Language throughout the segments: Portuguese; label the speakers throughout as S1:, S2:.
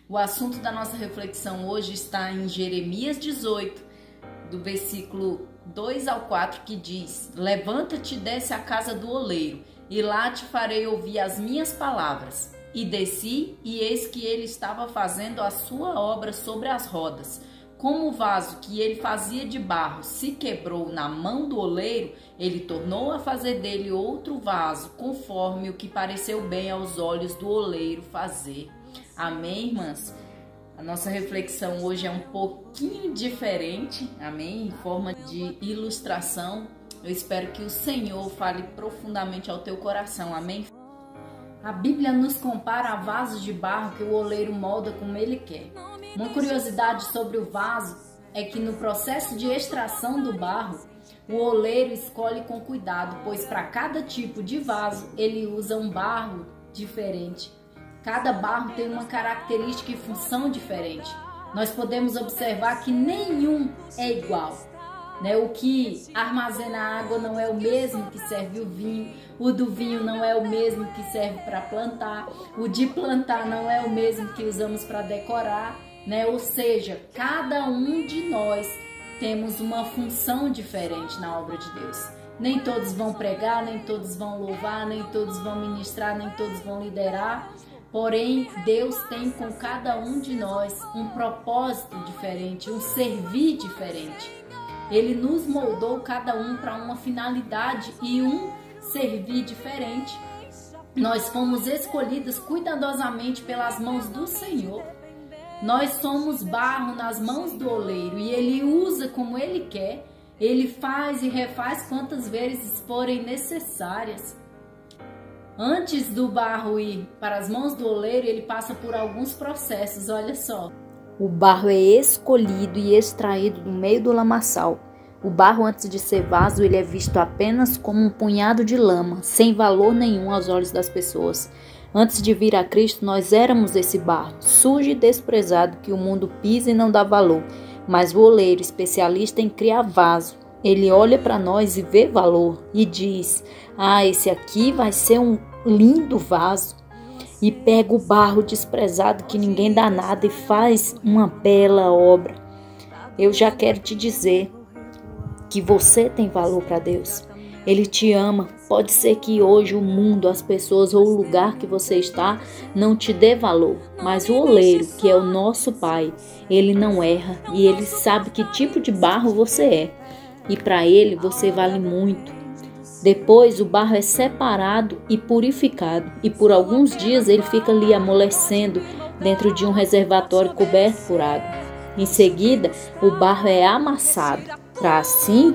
S1: O assunto da nossa reflexão hoje está em Jeremias 18, do versículo 2 ao 4, que diz: Levanta-te e desce à casa do oleiro, e lá te farei ouvir as minhas palavras. E desci, e eis que ele estava fazendo a sua obra sobre as rodas. Como o vaso que ele fazia de barro se quebrou na mão do oleiro, ele tornou a fazer dele outro vaso, conforme o que pareceu bem aos olhos do oleiro fazer. Amém, irmãs? A nossa reflexão hoje é um pouquinho diferente, amém? Em forma de ilustração. Eu espero que o Senhor fale profundamente ao teu coração, amém? A Bíblia nos compara a vasos de barro que o oleiro molda como ele quer. Uma curiosidade sobre o vaso é que no processo de extração do barro, o oleiro escolhe com cuidado, pois para cada tipo de vaso ele usa um barro diferente. Cada barro tem uma característica e função diferente. Nós podemos observar que nenhum é igual. O que armazena água não é o mesmo que serve o vinho, o do vinho não é o mesmo que serve para plantar, o de plantar não é o mesmo que usamos para decorar, Ou seja, cada um de nós temos uma função diferente na obra de Deus. Nem todos vão pregar, nem todos vão louvar, nem todos vão ministrar, nem todos vão liderar. Porém, Deus tem com cada um de nós um propósito diferente, um servir diferente. Ele nos moldou cada um para uma finalidade e um servir diferente. Nós fomos escolhidas cuidadosamente pelas mãos do Senhor. Nós somos barro nas mãos do oleiro e Ele usa como Ele quer. Ele faz e refaz quantas vezes forem necessárias. Antes do barro ir para as mãos do oleiro, ele passa por alguns processos, olha só.
S2: O barro é escolhido e extraído do meio do lamaçal. O barro, antes de ser vaso, ele é visto apenas como um punhado de lama, sem valor nenhum aos olhos das pessoas. Antes de vir a Cristo, nós éramos esse barro, sujo e desprezado, que o mundo pisa e não dá valor. Mas o oleiro, especialista em criar vaso, ele olha para nós e vê valor e diz: esse aqui vai ser um lindo vaso. E pega o barro desprezado que ninguém dá nada e faz uma bela obra. Eu já quero te dizer que você tem valor para Deus. Ele te ama. Pode ser que hoje o mundo, as pessoas ou o lugar que você está não te dê valor. Mas o oleiro, que é o nosso Pai, ele não erra e ele sabe que tipo de barro você é. E para ele você vale muito. Depois o barro é separado e purificado, e por alguns dias ele fica ali amolecendo dentro de um reservatório coberto por água. Em seguida, o barro é amassado, para assim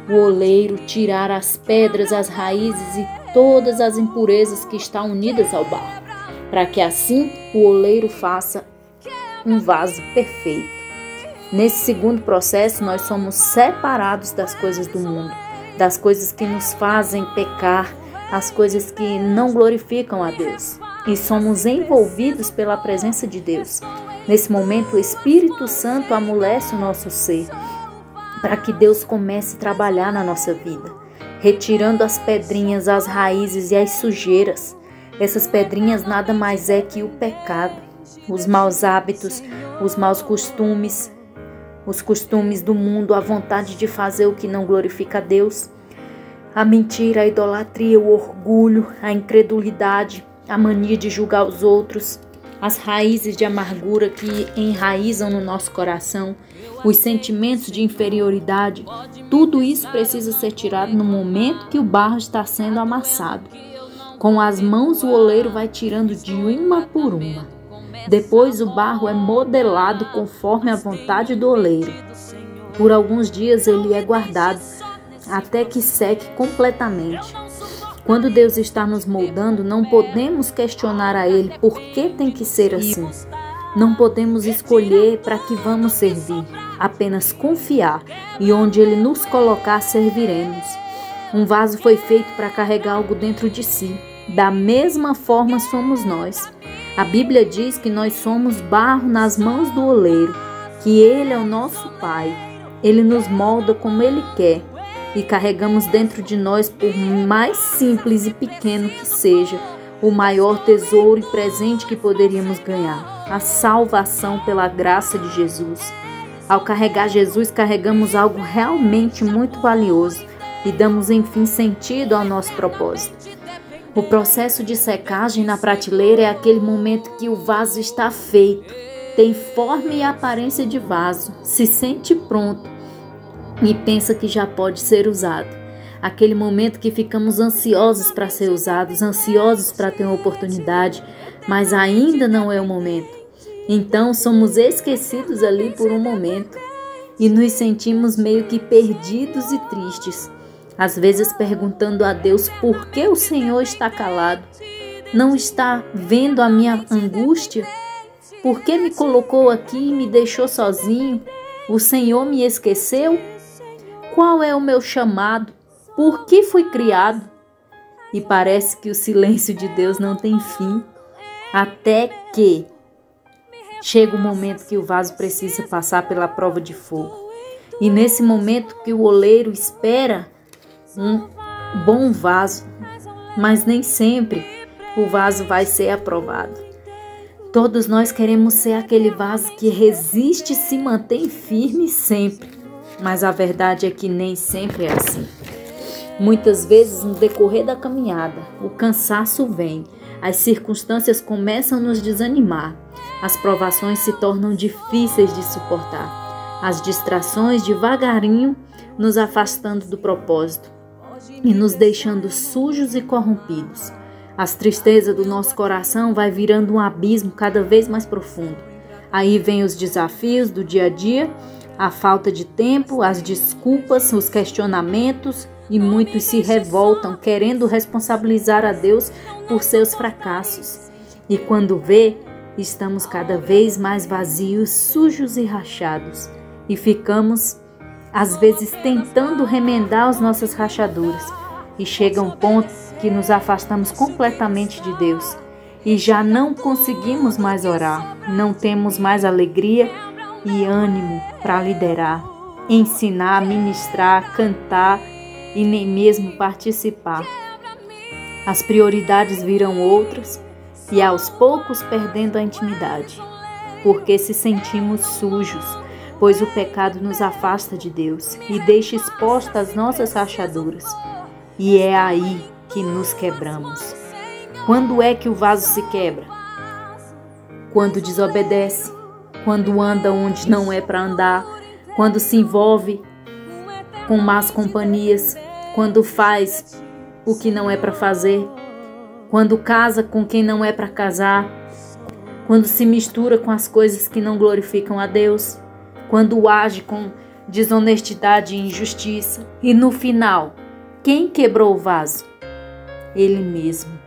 S2: o oleiro tirar as pedras, as raízes e todas as impurezas que estão unidas ao barro, para que assim o oleiro faça um vaso perfeito. Nesse segundo processo, nós somos separados das coisas do mundo, das coisas que nos fazem pecar, as coisas que não glorificam a Deus. E somos envolvidos pela presença de Deus. Nesse momento, o Espírito Santo amolece o nosso ser, para que Deus comece a trabalhar na nossa vida, retirando as pedrinhas, as raízes e as sujeiras. Essas pedrinhas nada mais é que o pecado, os maus hábitos, os maus costumes, os costumes do mundo, a vontade de fazer o que não glorifica a Deus, a mentira, a idolatria, o orgulho, a incredulidade, a mania de julgar os outros, as raízes de amargura que enraizam no nosso coração, os sentimentos de inferioridade. Tudo isso precisa ser tirado no momento que o barro está sendo amassado. Com as mãos o oleiro vai tirando de uma por uma. Depois o barro é modelado conforme a vontade do oleiro. Por alguns dias ele é guardado até que seque completamente. Quando Deus está nos moldando, não podemos questionar a Ele por que tem que ser assim. Não podemos escolher para que vamos servir, apenas confiar e onde Ele nos colocar serviremos. Um vaso foi feito para carregar algo dentro de si. Da mesma forma somos nós. A Bíblia diz que nós somos barro nas mãos do oleiro, que Ele é o nosso Pai. Ele nos molda como Ele quer e carregamos dentro de nós, por mais simples e pequeno que seja, o maior tesouro e presente que poderíamos ganhar, a salvação pela graça de Jesus. Ao carregar Jesus, carregamos algo realmente muito valioso e damos, enfim, sentido ao nosso propósito. O processo de secagem na prateleira é aquele momento que o vaso está feito, tem forma e aparência de vaso, se sente pronto e pensa que já pode ser usado. Aquele momento que ficamos ansiosos para ser usados, ansiosos para ter uma oportunidade, mas ainda não é o momento. Então somos esquecidos ali por um momento e nos sentimos meio que perdidos e tristes. Às vezes perguntando a Deus por que o Senhor está calado. Não está vendo a minha angústia? Por que me colocou aqui e me deixou sozinho? O Senhor me esqueceu? Qual é o meu chamado? Por que fui criado? E parece que o silêncio de Deus não tem fim. Até que chega o momento que o vaso precisa passar pela prova de fogo. E nesse momento que o oleiro espera um bom vaso, mas nem sempre o vaso vai ser aprovado. Todos nós queremos ser aquele vaso que resiste e se mantém firme sempre, mas a verdade é que nem sempre é assim. Muitas vezes, no decorrer da caminhada, o cansaço vem, as circunstâncias começam a nos desanimar, as provações se tornam difíceis de suportar, as distrações devagarinho nos afastando do propósito e nos deixando sujos e corrompidos. As tristezas do nosso coração vai virando um abismo cada vez mais profundo. Aí vem os desafios do dia a dia, a falta de tempo, as desculpas, os questionamentos, e muitos se revoltam querendo responsabilizar a Deus por seus fracassos. E quando vê, estamos cada vez mais vazios, sujos e rachados. E ficamos, às vezes, tentando remendar as nossas rachaduras. E chega um ponto que nos afastamos completamente de Deus. E já não conseguimos mais orar, não temos mais alegria e ânimo para liderar, ensinar, ministrar, cantar e nem mesmo participar. As prioridades viram outras e aos poucos perdendo a intimidade, porque se sentimos sujos, pois o pecado nos afasta de Deus e deixa expostas as nossas rachaduras. E é aí que nos quebramos. Quando é que o vaso se quebra? Quando desobedece, quando anda onde não é para andar, quando se envolve com más companhias, quando faz o que não é para fazer, quando casa com quem não é para casar, quando se mistura com as coisas que não glorificam a Deus, quando age com desonestidade e injustiça. E no final, quem quebrou o vaso? Ele mesmo.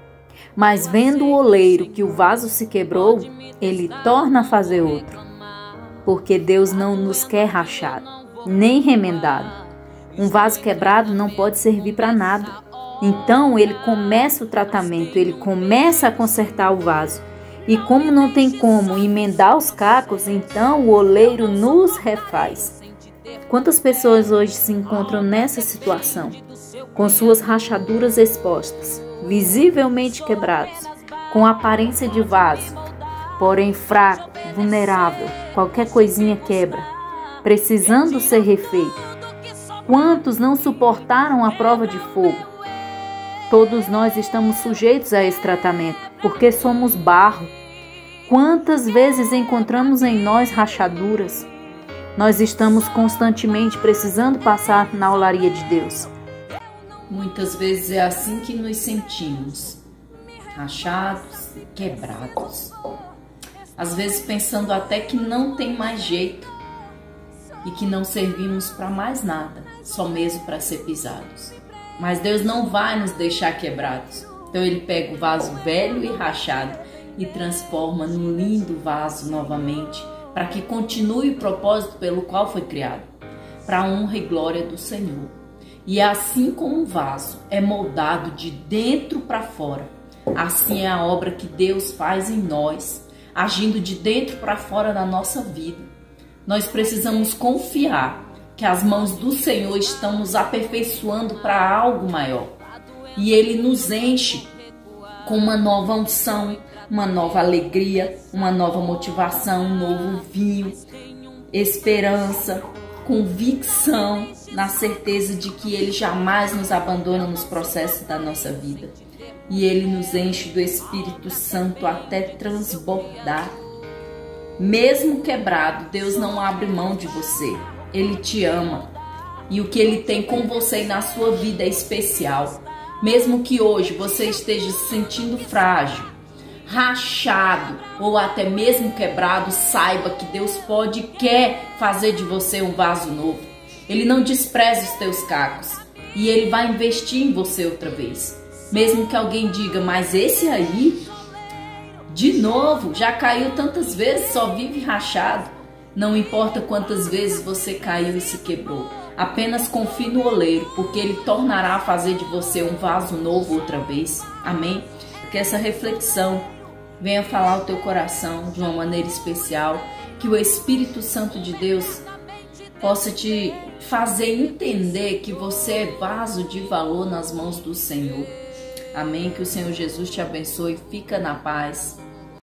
S2: Mas vendo o oleiro que o vaso se quebrou, ele torna a fazer outro. Porque Deus não nos quer rachado, nem remendado. Um vaso quebrado não pode servir para nada. Então ele começa o tratamento, ele começa a consertar o vaso. E como não tem como emendar os cacos, então o oleiro nos refaz. Quantas pessoas hoje se encontram nessa situação? Com suas rachaduras expostas, visivelmente quebrados, com aparência de vaso, porém fraco, vulnerável, qualquer coisinha quebra, precisando ser refeito. Quantos não suportaram a prova de fogo? Todos nós estamos sujeitos a esse tratamento, porque somos barro. Quantas vezes encontramos em nós rachaduras? Nós estamos constantemente precisando passar na olaria de Deus.
S1: Muitas vezes é assim que nos sentimos, rachados e quebrados. Às vezes pensando até que não tem mais jeito e que não servimos para mais nada, só mesmo para ser pisados. Mas Deus não vai nos deixar quebrados. Então Ele pega o vaso velho e rachado e transforma num lindo vaso novamente, para que continue o propósito pelo qual foi criado, para a honra e glória do Senhor. E assim como um vaso é moldado de dentro para fora, assim é a obra que Deus faz em nós, agindo de dentro para fora na nossa vida. Nós precisamos confiar que as mãos do Senhor estão nos aperfeiçoando para algo maior. E Ele nos enche com uma nova unção, uma nova alegria, uma nova motivação, um novo vinho, esperança, convicção, na certeza de que Ele jamais nos abandona nos processos da nossa vida. E Ele nos enche do Espírito Santo até transbordar. Mesmo quebrado, Deus não abre mão de você. Ele te ama. E o que Ele tem com você e na sua vida é especial. Mesmo que hoje você esteja se sentindo frágil, rachado ou até mesmo quebrado, saiba que Deus pode e quer fazer de você um vaso novo. Ele não despreza os teus cacos e Ele vai investir em você outra vez. Mesmo que alguém diga, mas esse aí, de novo, já caiu tantas vezes, só vive rachado. Não importa quantas vezes você caiu e se quebrou. Apenas confie no oleiro, porque Ele tornará a fazer de você um vaso novo outra vez. Amém? Que essa reflexão venha falar ao teu coração de uma maneira especial. Que o Espírito Santo de Deus possa te fazer entender que você é vaso de valor nas mãos do Senhor. Amém? Que o Senhor Jesus te abençoe. Fica na paz.